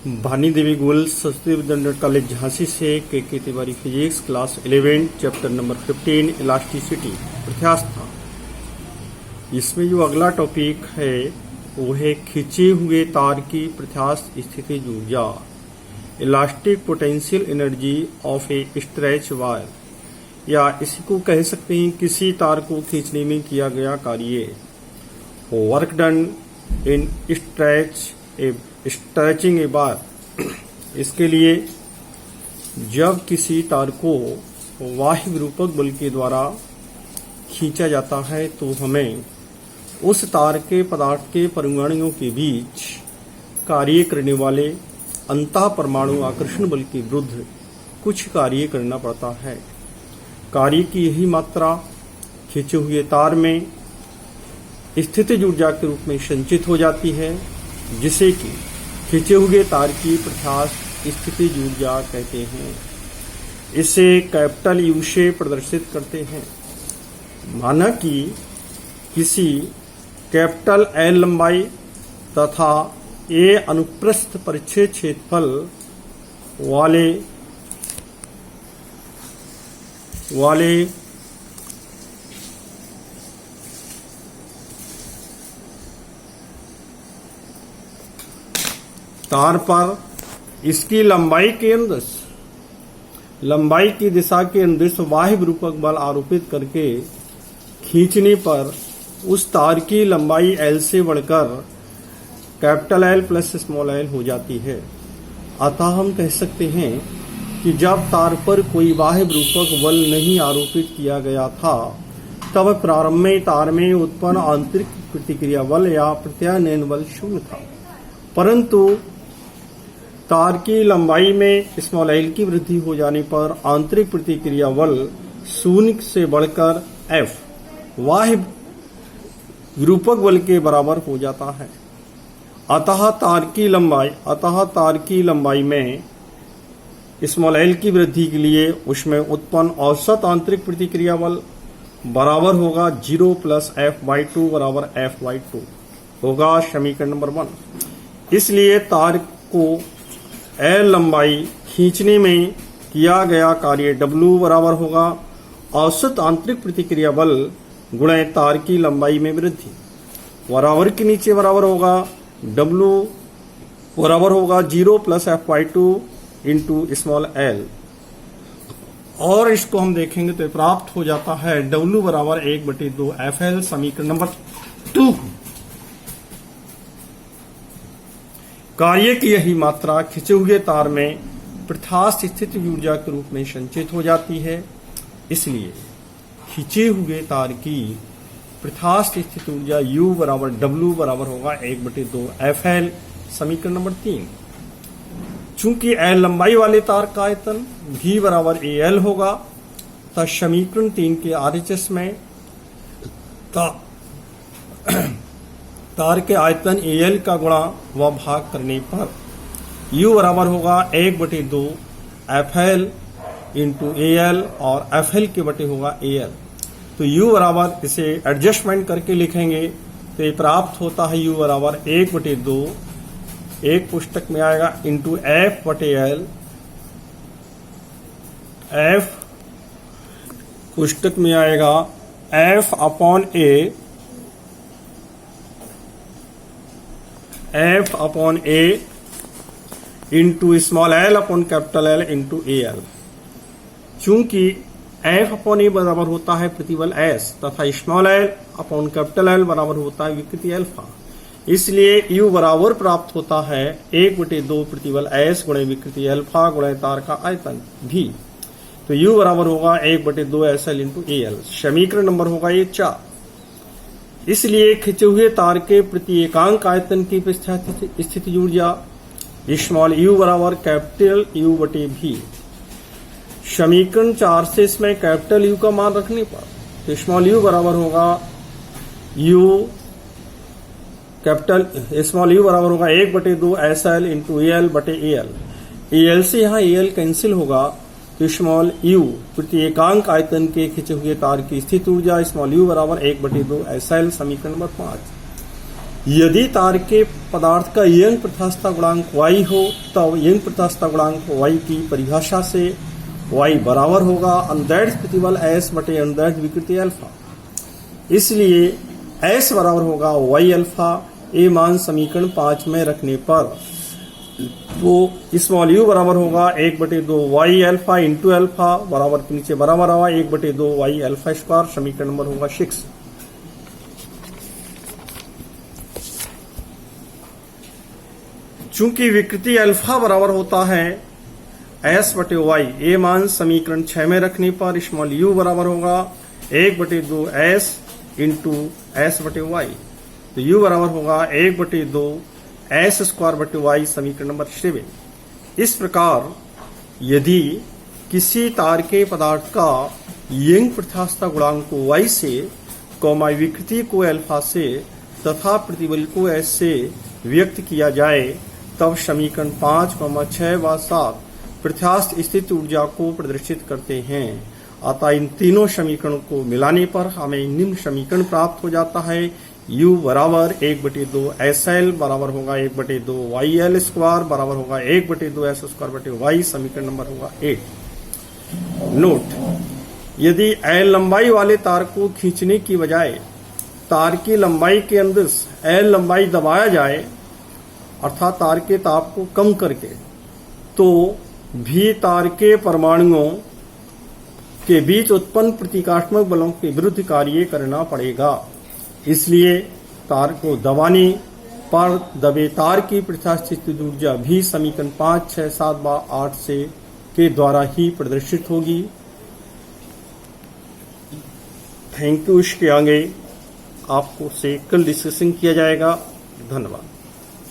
भानी Devi Goyal Saraswati Vidyanagar college Jhansi से K Tiwari physics class 11 chapter number 15 elasticity प्रत्यास्था। इसमें जो अगला टॉपिक है वो है खींचे हुए तार की प्रत्यास्थ स्थितिज ऊर्जा, elastic potential energy of A stretch wire, या इसी को कह सकते हैं किसी तार को खींचने में किया गया कार्य। वर्क डन इन स्ट्रेचिंग ए बार। इसके लिए जब किसी तार को बाह्य विरूपक बल के द्वारा खींचा जाता है तो हमें उस तार के पदार्थ के परमाणुओं के बीच कार्य करने वाले अंतः परमाणु आकर्षण बल के विरुद्ध कुछ कार्य करना पड़ता है। कार्य की यही मात्रा खींचे हुए तार में स्थितिज ऊर्जा के रूप में संचित हो जाती है, जिसे कि खींचे हुए तार की प्रत्यास्थ स्थितिज ऊर्जा कहते हैं। इसे कैपिटल यू से प्रदर्शित करते हैं। माना कि किसी कैपिटल एल लंबाई तथा ए अनुप्रस्थ परिच्छेद क्षेत्रफल वाले तार पर इसकी लंबाई की दिशा के अनुदिश बाह्य विरूपक बल आरोपित करके खींचने पर उस तार की लंबाई L से बढ़कर capital L plus small l हो जाती है। अतः हम कह सकते हैं कि जब तार पर कोई बाह्य विरूपक बल नहीं आरोपित किया गया था तब प्रारंभ में तार में उत्पन्न आंतरिक प्रतिक्रिया बल या प्रत्यानयन बल शून्य था, परंतु तार की लंबाई में स्मॉल l की वृद्धि हो जाने पर आंतरिक प्रतिक्रिया बल शून्य से बढ़कर F बाह्य विरूपक बल के बराबर हो जाता है। अतः तार की लंबाई में स्मॉल l की वृद्धि के लिए उसमें उत्पन्न औसत आंतरिक प्रतिक्रिया बल बराबर होगा 0 प्लस F/2 बराबर F/2 होगा समीकरण नंबर 1। इसलिए तार को L लंबाई खींचने में किया गया कार्य W बराबर होगा औसत आंतरिक प्रतिक्रिया बल गुणे तार की लंबाई में वृद्धि। बराबर के नीचे बराबर होगा W बराबर होगा 0 plus F/2 into small l, और इसको हम देखेंगे तो प्राप्त हो जाता है W बराबर 1/2 FL समीकरण नंबर 2। कार्य की यही मात्रा खींचे हुए तार में प्रत्यास्थ स्थितिज ऊर्जा के रूप में संचित हो जाती है। इसलिए खींचे हुए तार की प्रत्यास्थ स्थितिज ऊर्जा U बराबर W बराबर होगा 1/2 FL समीकरण नंबर 3। चूंकि L लंबाई वाले तार का आयतन V बराबर AL होगा, तब समीकरण 3 के RHS में तार के आयतन AL का गुणा व भाग करने पर U बराबर होगा 1/2 FL इंटू AL और FL के बटे होगा AL। तो U बराबर इसे एडजस्टमेंट करके लिखेंगे तो ये प्राप्त होता है U बराबर 1/2, एक पुस्तक में आएगा इंटू F बटे L, F पुस्तक में आएगा F upon A into small l upon capital L into AL। चूंकि F अपॉन A बराबर होता है प्रतिबल S तथा small l upon capital L बराबर होता है विकृति अल्फा, इसलिए U बराबर प्राप्त होता है 1/2 प्रतिबल S गुणे विकृति अल्फा गुणे तार का आयतन V। तो U बराबर होगा 1/2 SL इंटू AL। समीकरण नंबर होगा ये 4। इसलिए खींचे हुए तार के प्रति एकांक आयतन की प्रत्यास्थ स्थितिज ऊर्जा स्मॉल u बराबर कैपिटल U बटे V। समीकरण 4 से इसमें कैपिटल U का मान रखने पर तो स्मॉल u बराबर होगा स्मॉल u बराबर होगा 1/2 SL इंटू AL बटे AL। AL से यहाँ AL कैंसिल होगा तो स्मॉल u प्रति एकांक आयतन के खींचे हुए तार की स्थित ऊर्जा स्मॉल u बराबर 1/2 SL समीकरण नंबर 5। यदि तार के पदार्थ का यंग प्रत्यास्थता गुणांक y हो तब यंग प्रत्यास्थता गुणांक y की परिभाषा से y बराबर होगा अनदैर्ध्य प्रतिबल S बटे अनदैर्ध्य विकृति अल्फा। इसलिए S बराबर होगा y अल्फा। ए मान समीकरण 5 में रखने पर तो स्मॉल u बराबर होगा 1/2 y अल्फा इंटू अल्फा बराबर के नीचे बराबर होगा 1/2 y अल्फा स्क्वायर। समीकरण नंबर होगा 6। चूंकि विकृति अल्फा बराबर होता है s बटे y, ए मान समीकरण 6 में रखने पर स्मॉल u बराबर होगा 1/2 s इंटू s बटे y। तो u बराबर होगा 1/2 s स्क्वायर बटे y। समीकरण नंबर 7। इस प्रकार यदि किसी तार के पदार्थ का यंग प्रत्यास्थता गुणांक को y से, विकृति को अल्फा से तथा प्रतिबल को s से व्यक्त किया जाए तब समीकरण 5, 6 व 7 प्रत्यास्थ स्थित ऊर्जा को प्रदर्शित करते हैं। अतः इन तीनों समीकरणों को मिलाने पर हमें निम्न समीकरण प्राप्त हो जाता है। u बराबर 1/2 SL बराबर होगा 1/2 YL स्क्वायर बराबर होगा 1/2 S स्क्वायर बटे Y। समीकरण नंबर होगा 8। नोट, यदि L लंबाई वाले तार को खींचने की बजाय तार की लंबाई के अंदर L लंबाई दबाया जाए अर्थात तार के ताप को कम करके, तो भी तार के परमाणुओं के बीच उत्पन्न प्रतीकात्मक बलों के विरुद्ध कार्य करना पड़ेगा। इसलिए तार को दबाने पर दबे तार की प्रत्यास्थ ऊर्जा भी समीकरण 5, 6, 7 व 8 से के द्वारा ही प्रदर्शित होगी। Thank you. इसके आगे आपको से कल डिस्कशन किया जाएगा। धन्यवाद।